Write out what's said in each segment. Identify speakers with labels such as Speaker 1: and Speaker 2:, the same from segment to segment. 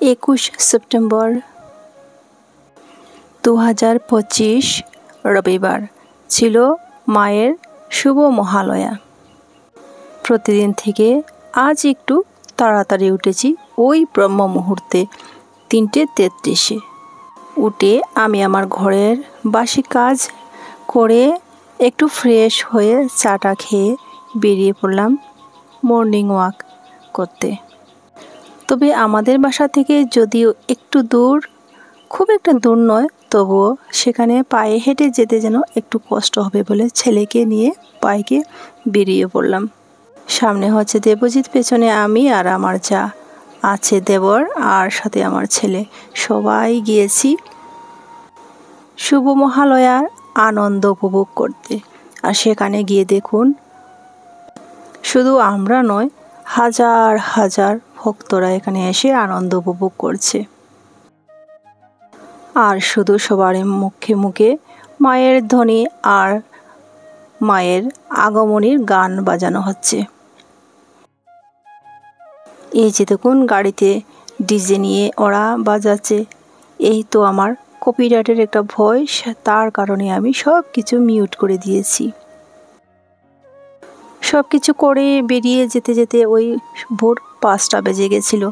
Speaker 1: 21 September 2025 রবিবার ছিল মায়ের শুভ মহালয়া। প্রতিদিন থেকে আজ একটু তাড়াতাড়ি উঠেছি। ওই ব্রহ্ম মুহূর্তে 3:33-এ উঠে আমি আমার ঘরের বাসি কাজ করে একটু ফ্রেশ হয়ে চাটা খেয়ে বেরিয়ে পড়লাম মর্নিং ওয়াক করতে। তবে আমাদের বাসা থেকে যদিও একটু দূর, খুব একটা দূর নয়, তবুও সেখানে পায়ে হেঁটে যেতে যেন একটু কষ্ট হবে বলে ছেলেকে নিয়ে বাইকে বেরিয়ে পড়লাম। সামনে হচ্ছে দেবজিৎ, পেছনে আমি আর আমার যা আছে দেবর আর সাথে আমার ছেলে, সবাই গিয়েছি শুভ মহালয়ার আনন্দ উপভোগ করতে। আর সেখানে গিয়ে দেখুন, শুধু আমরা নয়, হাজার হাজার ভক্তরা এখানে এসে আনন্দ উপভোগ করছে। আর শুধু সবার মুখে মুখে মায়ের ধ্বনি আর মায়ের আগমনীর গান বাজানো হচ্ছে। এই যে দেখুন, গাড়িতে ডিজে নিয়ে ওরা বাজাচ্ছে। এই তো আমার কপিরাইটের একটা ভয়েস, তার কারণে আমি সব কিছু মিউট করে দিয়েছি। সব কিছু করে বেরিয়ে যেতে যেতে ওই ভোর 5টা বেজে গেছিল।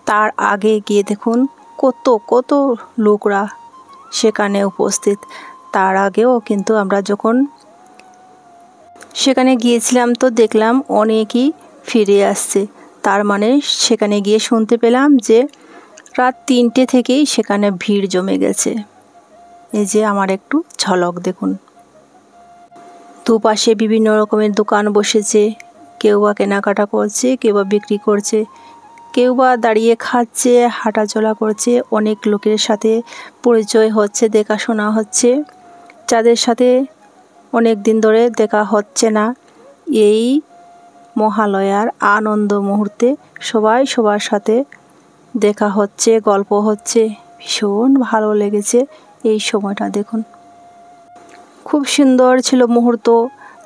Speaker 1: তার আগে গিয়ে দেখুন কত কত লোকরা সেখানে উপস্থিত। তার আগেও কিন্তু আমরা যখন সেখানে গিয়েছিলাম তো দেখলাম অনেকেই ফিরে আসছে। তার মানে সেখানে গিয়ে শুনতে পেলাম যে রাত 3টে থেকেই সেখানে ভিড় জমে গেছে। এই যে আমার একটু ঝলক দেখুন, দুপাশে বিভিন্ন রকমের দোকান বসেছে। কেউ বা কেনাকাটা করছে, কেউ বা বিক্রি করছে, কেউ বা দাঁড়িয়ে খাচ্ছে, হাঁটাচলা করছে। অনেক লোকের সাথে পরিচয় হচ্ছে, দেখাশোনা হচ্ছে, যাদের সাথে অনেক দিন ধরে দেখা হচ্ছে না। এই মহালয়ার আনন্দ মুহূর্তে সবাই সবার সাথে দেখা হচ্ছে, গল্প হচ্ছে। ভীষণ ভালো লেগেছে এই সময়টা। দেখুন, খুব সুন্দর ছিল মুহূর্ত।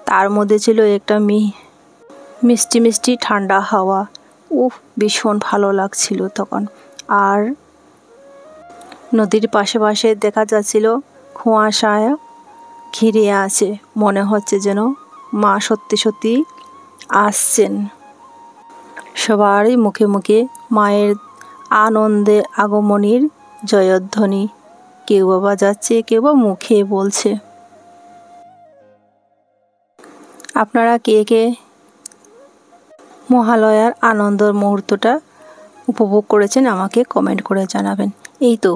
Speaker 1: তার মধ্যে ছিল একটা মিষ্টি মিষ্টি ঠান্ডা হাওয়া। ভীষণ ভালো লাগছিল তখন। আর নদীর পাশে পাশে দেখা যাচ্ছিল কুয়াশায় ঘিরে আছে। মনে হচ্ছে যেন মা সত্যি সত্যি আসছেন। সবারই মুখে মুখে মায়ের আনন্দে আগমনীর জয়ধ্বনি। কেউ বা বাজাচ্ছে, কেউ বা মুখে বলছে। আপনারা কে কে মহালয়ার আনন্দের মুহূর্তটা উপভোগ করেছেন আমাকে কমেন্ট করে জানাবেন। এই তো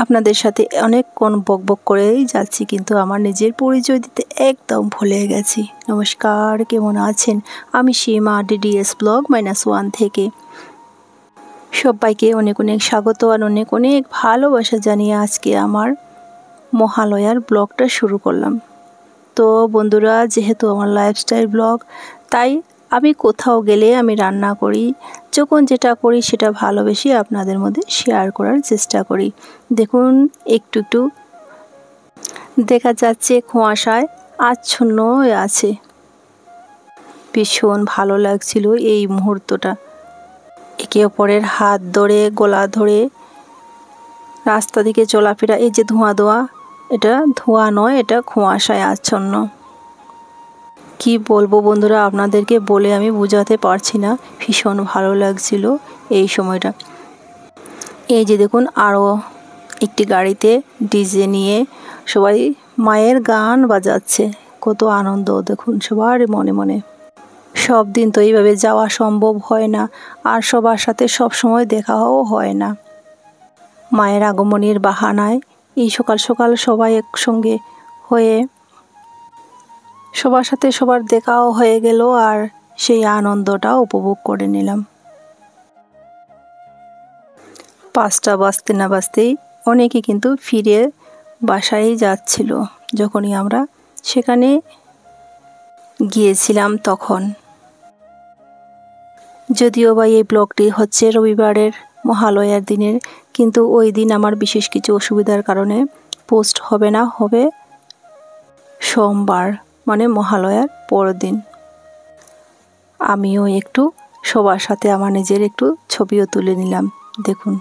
Speaker 1: আপনাদের সাথে অনেকক্ষণ বকবক করেই যাচ্ছি, কিন্তু আমার নিজের পরিচয় দিতে একদম ভুলে গেছি। নমস্কার, কেমন আছেন? আমি সীমা, DDS ব্লগ -1 থেকে সবাইকে অনেক অনেক স্বাগত আর অনেক অনেক ভালোবাসা জানিয়ে আজকে আমার মহালয়ার ব্লগটা শুরু করলাম। তো বন্ধুরা, যেহেতু আমার লাইফস্টাইল ব্লগ, তাই আমি কোথাও গেলে আমি রান্না করি, যখন যেটা করি সেটা ভালোবেসে আপনাদের মধ্যে শেয়ার করার চেষ্টা করি। দেখুন, একটু একটু দেখা যাচ্ছে কুয়াশায় আচ্ছন্ন হয়ে আছে। ভীষণ ভালো লাগছিল এই মুহূর্তটা। একে অপরের হাত ধরে, গলা ধরে রাস্তা দিকে চলাফেরা। এই যে ধোঁয়া ধোঁয়া, এটা ধোঁয়া নয়, এটা কুয়াশায় আচ্ছন্ন। কি বলবো বন্ধুরা, আপনাদেরকে বলে আমি বোঝাতে পারছি না। ভীষণ ভালো লাগছিল এই সময়টা। এই যে দেখুন, আরও একটি গাড়িতে ডিজে নিয়ে সবাই মায়ের গান বাজাচ্ছে। কত আনন্দ দেখুন সবার মনে মনে। সব দিন তো এইভাবে যাওয়া সম্ভব হয় না, আর সবার সাথে সব সময় দেখাও হয় না। মায়ের আগমনের বাহানায় এই সকাল সকাল সবাই একসঙ্গে হয়ে সবার সাথে সবার দেখাও হয়ে গেল, আর সেই আনন্দটাও উপভোগ করে নিলাম। 5টা বাজতে না বাজতেই অনেকে কিন্তু ফিরে বাসায় যাচ্ছিল যখনই আমরা সেখানে গিয়েছিলাম তখন। যদিও বা এই ব্লগটি হচ্ছে রবিবারের মহালয়ার দিনের, কিন্তু ওই দিন আমার বিশেষ কিছু অসুবিধার কারণে পোস্ট হবে না, হবে সোমবার, মানে মহালয়ার পরের দিন। আমিও একটু সবার সাথে আমার নিজের একটু ছবিও তুলে নিলাম। দেখুন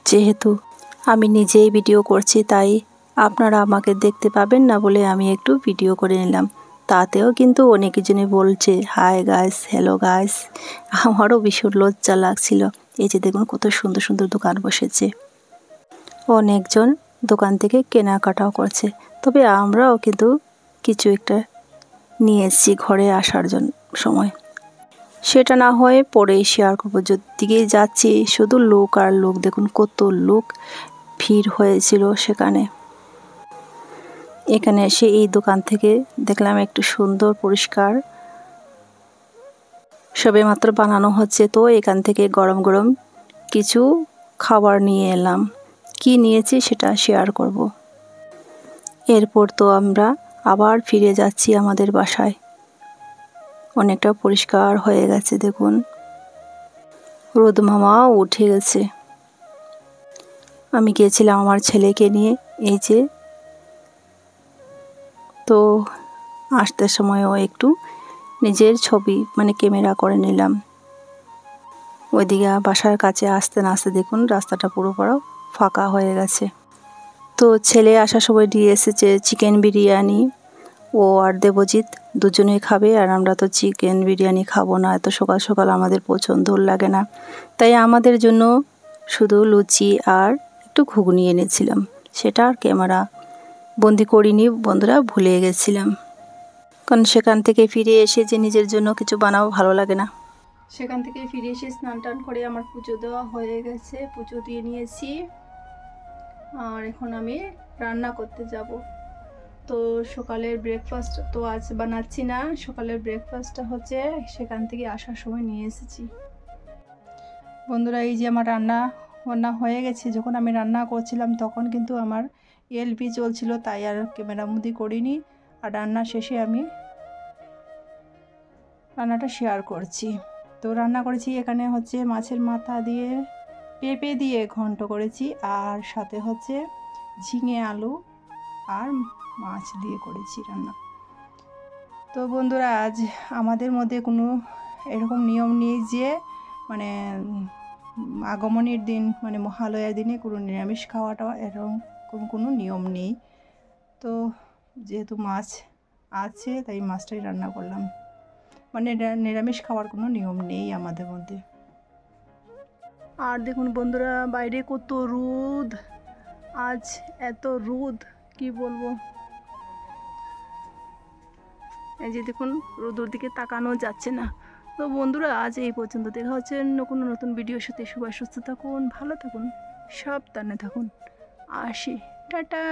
Speaker 1: যেহেতু আমি নিজেই ভিডিও করছি তাই আপনারা আমাকে দেখতে পাবেন না বলে আমি একটু ভিডিও করে নিলাম। তাতেও কিন্তু অনেকজনই বলছে হাই গাইস, হ্যালো গাইস। আমারও ভীষণ লজ্জা লাগছিল। এই যে দেখুন কত সুন্দর সুন্দর দোকান বসেছে, অনেকজন দোকান থেকে কেনাকাটাও করছে। তবে আমরাও কিন্তু কিছু একটা নিয়ে এসেছি ঘরে আসার সময়, সেটা না হয় পরেই শেয়ার করবো। দিকে যাচ্ছি শুধু লোক আর লোক, দেখুন কত লোক ভিড় হয়েছিল সেখানে। এখানে এসে এই দোকান থেকে দেখলাম একটু সুন্দর পরিষ্কার, সবে মাত্র বানানো হচ্ছে। তো এখান থেকে গরম গরম কিছু খাবার নিয়ে এলাম। কি নিয়েছি সেটা শেয়ার করব। এরপর তো আমরা আবার ফিরে যাচ্ছি আমাদের বাসায়। অনেকটা পরিষ্কার হয়ে গেছে, দেখুন রোদ মামাও উঠে গেছে। আমি গিয়েছিলাম আমার ছেলেকে নিয়ে, এই যে। তো আসতে সময়ও একটু নিজের ছবি ক্যামেরা করে নিলাম। ওইদিকে বাসার কাছে আসতে না আসতে দেখুন রাস্তাটা পুরো ফাঁকা হয়ে গেছে। তো ছেলে আসার সময় দিয়ে এসেছে চিকেন বিরিয়ানি। ও আর দেবজিৎ দুজনেই খাবে, আর আমরা তো চিকেন বিরিয়ানি খাবো না, এত সকাল সকাল আমাদের পছন্দ লাগে না। তাই আমাদের জন্য শুধু লুচি আর একটু ঘুগনি এনেছিলাম, সেটা আর ক্যামেরা বন্দি করিনি বন্ধুরা, ভুলে গেছিলাম। কারণ সেখান থেকে ফিরে এসে যে নিজের জন্য কিছু বানাবো ভালো লাগে না। সেখান থেকে ফিরে এসে স্নান টান করে আমার পুজো দেওয়া হয়ে গেছে, পুজো দিয়ে নিয়েছি। আর এখন আমি রান্না করতে যাব। তো সকালের ব্রেকফাস্ট তো আজ বানাচ্ছি না, সকালের ব্রেকফাস্টটা হচ্ছে সেখান থেকে আসার সময় নিয়ে এসেছি। বন্ধুরা এই যে আমার রান্না হয়ে গেছে। যখন আমি রান্না করছিলাম তখন কিন্তু আমার এলপি চলছিল, তাই আর ক্যামেরা বন্দি করিনি। আর রান্না শেষে আমি রান্নাটা শেয়ার করছি। তো রান্না করেছি এখানে হচ্ছে মাছের মাথা দিয়ে পেঁপে দিয়ে ঘন্ট করেছি, আর সাথে হচ্ছে ঝিঙে আলু আর মাছ দিয়ে করেছি রান্না। তো বন্ধুরা আজ আমাদের মধ্যে কোনো এরকম নিয়ম নেই যে আগমনের দিন মহালয়ার দিনে কোনো নিরামিষ খাওয়াটা, এরকম কোনো নিয়ম নেই। তো যেহেতু মাছ আছে তাই মাছটাই রান্না করলাম। নিরামিষ খাওয়ার কোনো নিয়ম নেই আমাদের মধ্যে। আর দেখুন বন্ধুরা বাইরে কত রোদ, আজ এত রোদ কি বলবো। এই যে দেখুন রোদের দিকে তাকানো যাচ্ছে না। তো বন্ধুরা আজ এই পর্যন্ত, দেখা হচ্ছে কোনো নতুন ভিডিওর সাথে। সবাই সুস্থ থাকুন, ভালো থাকুন, সাবধানে থাকুন। আসি, টাটা।